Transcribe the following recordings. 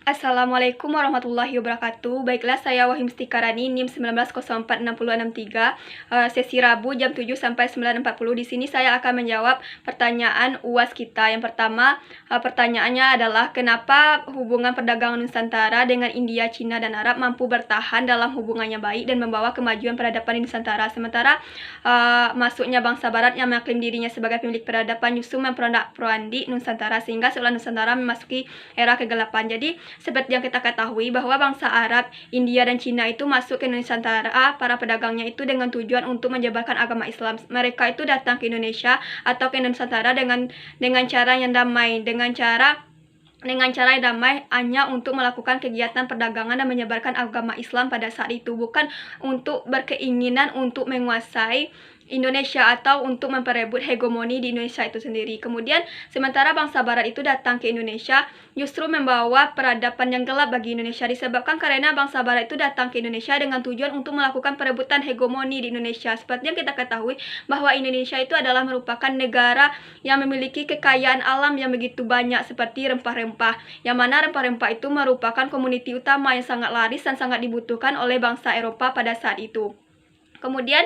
Assalamualaikum warahmatullahi wabarakatuh. Baiklah, saya Wahim Stikarani, NIM 19046063, sesi Rabu jam 7 sampai 9.40. Di sini saya akan menjawab pertanyaan UAS kita. Yang pertama, pertanyaannya adalah kenapa hubungan perdagangan Nusantara dengan India, Cina, dan Arab mampu bertahan dalam hubungannya baik dan membawa kemajuan peradaban di Nusantara. Sementara masuknya bangsa Barat yang mengklaim dirinya sebagai pemilik peradaban justru memperondak-perondik Nusantara sehingga seolah Nusantara memasuki era kegelapan. Jadi seperti yang kita ketahui bahwa bangsa Arab, India, dan Cina itu masuk ke Nusantara, para pedagangnya itu dengan tujuan untuk menyebarkan agama Islam. Mereka itu datang ke Indonesia atau ke Nusantara dengan cara yang damai, dengan cara yang damai hanya untuk melakukan kegiatan perdagangan dan menyebarkan agama Islam pada saat itu, bukan untuk berkeinginan untuk menguasai Indonesia atau untuk memperebut hegemoni di Indonesia itu sendiri. Kemudian sementara bangsa Barat itu datang ke Indonesia justru membawa peradaban yang gelap bagi Indonesia, disebabkan karena bangsa Barat itu datang ke Indonesia dengan tujuan untuk melakukan perebutan hegemoni di Indonesia. Seperti yang kita ketahui bahwa Indonesia itu adalah merupakan negara yang memiliki kekayaan alam yang begitu banyak seperti rempah-rempah, yang mana rempah-rempah itu merupakan komoditi utama yang sangat laris dan sangat dibutuhkan oleh bangsa Eropa pada saat itu. Kemudian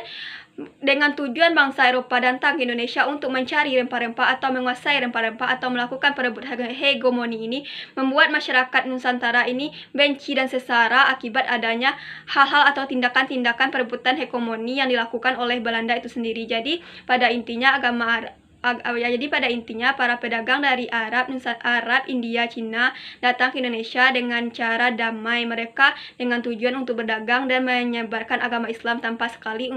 dengan tujuan bangsa Eropa datang ke Indonesia untuk mencari rempah-rempah atau menguasai rempah-rempah atau melakukan perebutan hegemoni ini, membuat masyarakat Nusantara ini benci dan sesara akibat adanya hal-hal atau tindakan-tindakan perebutan hegemoni yang dilakukan oleh Belanda itu sendiri. Jadi pada intinya pada intinya para pedagang dari Arab, India, Cina datang ke Indonesia dengan cara damai. Mereka dengan tujuan untuk berdagang dan menyebarkan agama Islam tanpa sekali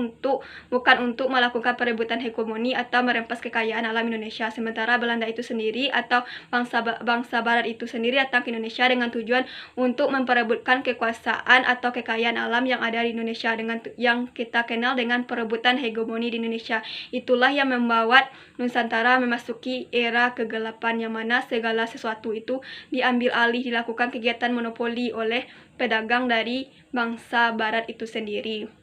bukan untuk melakukan perebutan hegemoni atau merempas kekayaan alam Indonesia. Sementara Belanda itu sendiri atau bangsa Barat itu sendiri datang ke Indonesia dengan tujuan untuk memperebutkan kekuasaan atau kekayaan alam yang ada di Indonesia dengan yang kita kenal dengan perebutan hegemoni di Indonesia. Itulah yang membawa Nusantara memasuki era kegelapan, yang mana segala sesuatu itu diambil alih, dilakukan kegiatan monopoli oleh pedagang dari bangsa Barat itu sendiri.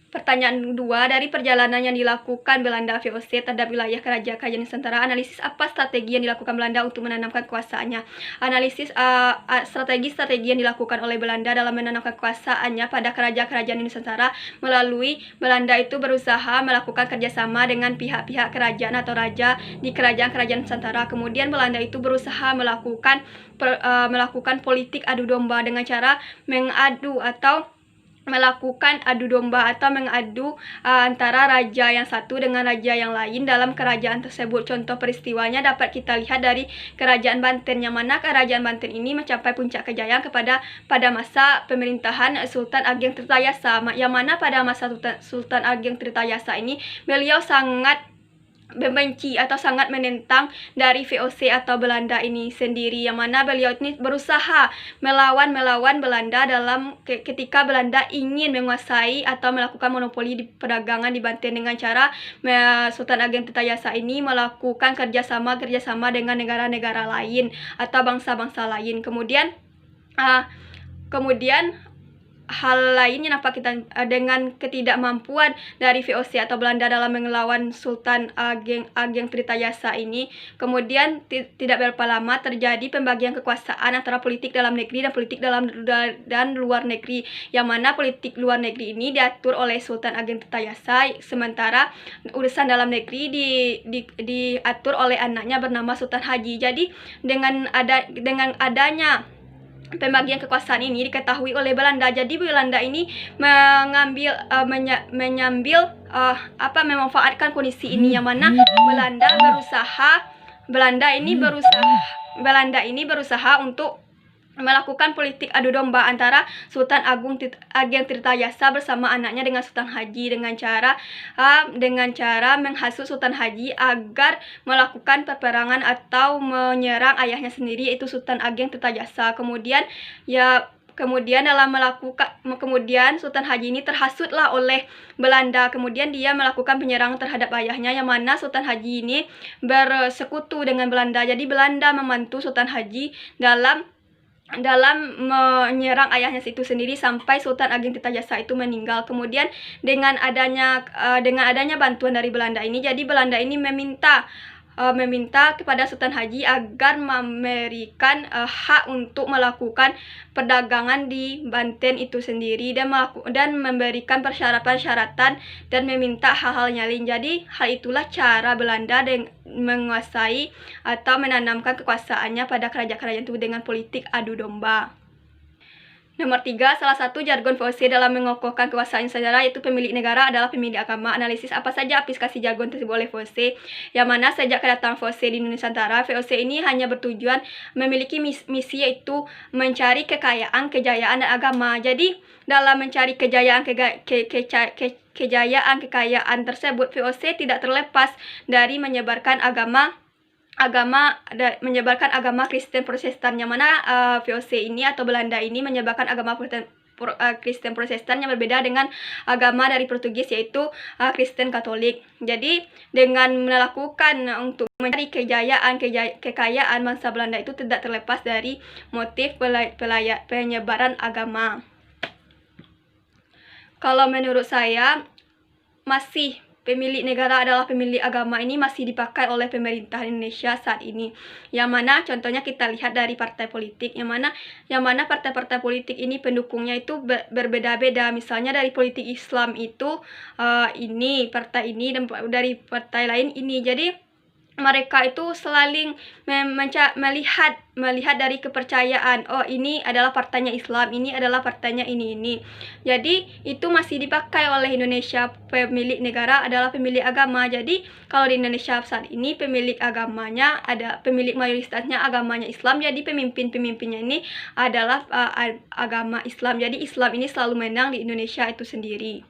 Pertanyaan kedua, dari perjalanan yang dilakukan Belanda VOC terhadap wilayah kerajaan Nusantara, analisis apa strategi yang dilakukan Belanda untuk menanamkan kekuasaannya? Analisis strategi-strategi yang dilakukan oleh Belanda dalam menanamkan kekuasaannya pada kerajaan-kerajaan Nusantara melalui Belanda itu berusaha melakukan kerjasama dengan pihak-pihak kerajaan atau raja di kerajaan-kerajaan Nusantara. Kemudian Belanda itu berusaha melakukan politik adu domba dengan cara melakukan adu domba atau mengadu antara raja yang satu dengan raja yang lain dalam kerajaan tersebut. Contoh peristiwanya dapat kita lihat dari kerajaan Banten, yang mana kerajaan Banten ini mencapai puncak kejayaan pada masa pemerintahan Sultan Ageng Tirtayasa, yang mana pada masa Sultan Ageng Tirtayasa ini beliau sangat membenci atau sangat menentang dari VOC atau Belanda ini sendiri, yang mana beliau ini berusaha melawan Belanda ketika Belanda ingin menguasai atau melakukan monopoli di perdagangan di Banten dengan cara Sultan Ageng Tirtayasa ini melakukan kerjasama dengan negara-negara lain atau bangsa-bangsa lain. Kemudian hal lain yang dapat kita dengan ketidakmampuan dari VOC atau Belanda dalam melawan Sultan Ageng Tirtayasa ini, kemudian tidak berapa lama terjadi pembagian kekuasaan antara politik dalam negeri dan politik dan luar negeri, yang mana politik luar negeri ini diatur oleh Sultan Ageng Tirtayasa, sementara urusan dalam negeri diatur oleh anaknya bernama Sultan Haji. Jadi dengan adanya pembagian kekuasaan ini diketahui oleh Belanda. Jadi Belanda ini memanfaatkan kondisi ini, yang mana Belanda ini berusaha untuk melakukan politik adu domba antara Sultan Ageng Tirtayasa bersama anaknya dengan Sultan Haji dengan cara menghasut Sultan Haji agar melakukan peperangan atau menyerang ayahnya sendiri, yaitu Sultan Ageng Tirtayasa. Kemudian Sultan Haji ini terhasutlah oleh Belanda. Kemudian dia melakukan penyerangan terhadap ayahnya, yang mana Sultan Haji ini bersekutu dengan Belanda. Jadi Belanda membantu Sultan Haji dalam menyerang ayahnya itu sendiri sampai Sultan Ageng Tirtayasa itu meninggal. Kemudian dengan adanya bantuan dari Belanda ini, jadi Belanda ini meminta meminta kepada Sultan Haji agar memberikan hak untuk melakukan perdagangan di Banten itu sendiri, dan memberikan persyaratan-persyaratan dan meminta hal-hal lain. Jadi hal itulah cara Belanda menguasai atau menanamkan kekuasaannya pada kerajaan-kerajaan itu dengan politik adu domba. Nomor 3, salah satu jargon VOC dalam mengokohkan kekuasaan sejarah yaitu pemilik negara adalah pemilik agama. Analisis apa saja aplikasi jargon tersebut oleh VOC, yang mana sejak kedatangan VOC di Nusantara, VOC ini hanya bertujuan memiliki misi yaitu mencari kekayaan, kejayaan, dan agama. Jadi dalam mencari kejayaan, kekayaan tersebut, VOC tidak terlepas dari menyebarkan menyebarkan agama Kristen Protestan, yang mana VOC ini atau Belanda ini menyebarkan agama Kristen Protestan yang berbeda dengan agama dari Portugis yaitu Kristen Katolik. Jadi dengan melakukan untuk mencari kekayaan bangsa Belanda itu tidak terlepas dari motif penyebaran agama. Kalau menurut saya masih pemilik negara adalah pemilik agama ini masih dipakai oleh pemerintah Indonesia saat ini. Yang mana contohnya kita lihat dari partai politik, yang mana partai-partai politik ini pendukungnya itu berbeda-beda. Misalnya dari politik Islam itu ini partai ini, dan dari partai lain ini. Jadi mereka itu selalu melihat dari kepercayaan. Oh, ini adalah partainya Islam, ini adalah partainya ini. Jadi itu masih dipakai oleh Indonesia. Pemilik negara adalah pemilik agama. Jadi kalau di Indonesia saat ini pemilik mayoritasnya agamanya Islam. Jadi pemimpinnya ini adalah agama Islam. Jadi Islam ini selalu menang di Indonesia itu sendiri.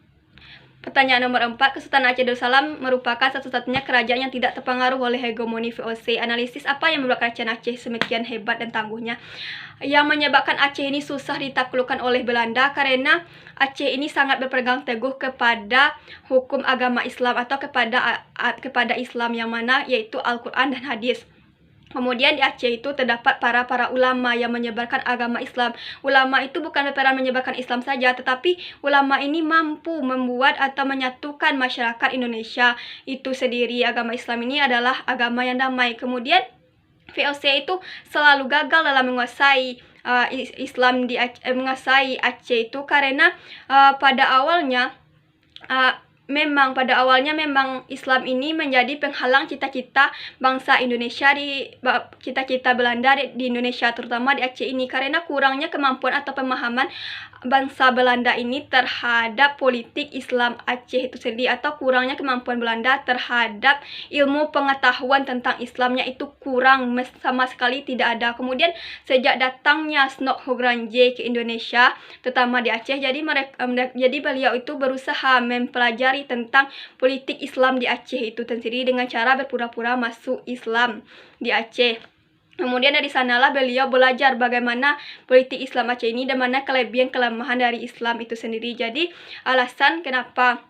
Pertanyaan nomor 4, Kesultanan Aceh Darussalam merupakan satu-satunya kerajaan yang tidak terpengaruh oleh hegemoni VOC. Analisis apa yang membuat kerajaan Aceh semakin hebat dan tangguhnya? Yang menyebabkan Aceh ini susah ditaklukkan oleh Belanda karena Aceh ini sangat berpegang teguh kepada hukum agama Islam atau kepada Islam, yang mana yaitu Al-Quran dan Hadis. Kemudian di Aceh itu terdapat para ulama yang menyebarkan agama Islam. Ulama itu bukan berperan menyebarkan Islam saja, tetapi ulama ini mampu membuat atau menyatukan masyarakat Indonesia itu sendiri. Agama Islam ini adalah agama yang damai. Kemudian VOC itu selalu gagal dalam menguasai menguasai Aceh itu karena pada awalnya memang Islam ini menjadi penghalang cita-cita bangsa Indonesia cita-cita Belanda di Indonesia, terutama di Aceh ini, karena kurangnya kemampuan atau pemahaman bangsa Belanda ini terhadap politik Islam Aceh itu sendiri, atau kurangnya kemampuan Belanda terhadap ilmu pengetahuan tentang Islamnya itu kurang, sama sekali tidak ada. Kemudian sejak datangnya Snok Hogranje ke Indonesia, terutama di Aceh, jadi beliau itu berusaha mempelajari tentang politik Islam di Aceh itu sendiri dengan cara berpura-pura masuk Islam di Aceh. Kemudian dari sanalah beliau belajar bagaimana politik Islam Aceh ini dan mana kelebihan-kelemahan dari Islam itu sendiri. Jadi alasan kenapa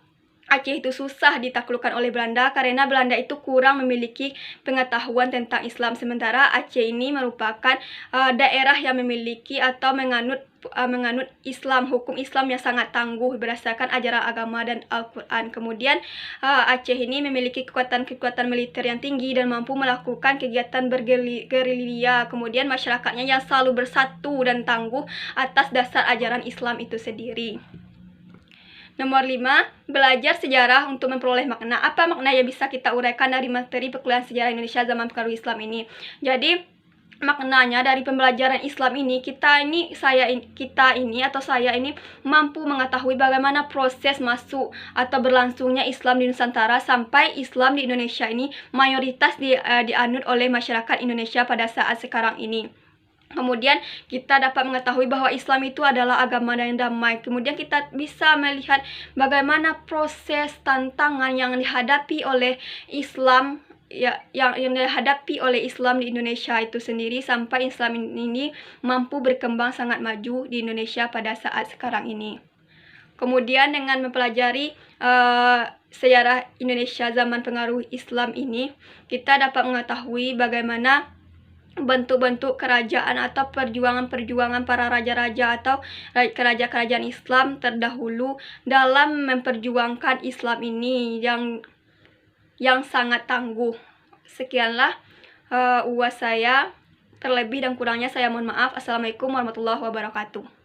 Aceh itu susah ditaklukkan oleh Belanda karena Belanda itu kurang memiliki pengetahuan tentang Islam. Sementara Aceh ini merupakan daerah yang memiliki atau menganut Islam, hukum Islam yang sangat tangguh berdasarkan ajaran agama dan Al-Quran. Kemudian Aceh ini memiliki kekuatan militer yang tinggi dan mampu melakukan kegiatan bergerilya. Kemudian masyarakatnya yang selalu bersatu dan tangguh atas dasar ajaran Islam itu sendiri. Nomor 5, belajar sejarah untuk memperoleh makna. Apa makna yang bisa kita uraikan dari materi perkuliahan sejarah Indonesia zaman pengaruh Islam ini? Jadi maknanya dari pembelajaran Islam ini, saya ini mampu mengetahui bagaimana proses masuk atau berlangsungnya Islam di Nusantara sampai Islam di Indonesia ini mayoritas dianut oleh masyarakat Indonesia pada saat sekarang ini. Kemudian kita dapat mengetahui bahwa Islam itu adalah agama yang damai. Kemudian kita bisa melihat bagaimana proses tantangan yang dihadapi oleh Islam yang dihadapi oleh Islam di Indonesia itu sendiri sampai Islam ini mampu berkembang sangat maju di Indonesia pada saat sekarang ini. Kemudian dengan mempelajari sejarah Indonesia zaman pengaruh Islam ini, kita dapat mengetahui bagaimana bentuk-bentuk kerajaan atau perjuangan para raja-raja atau kerajaan Islam terdahulu dalam memperjuangkan Islam ini yang sangat tangguh. Sekianlah UAS saya. Terlebih dan kurangnya saya mohon maaf. Assalamualaikum warahmatullahi wabarakatuh.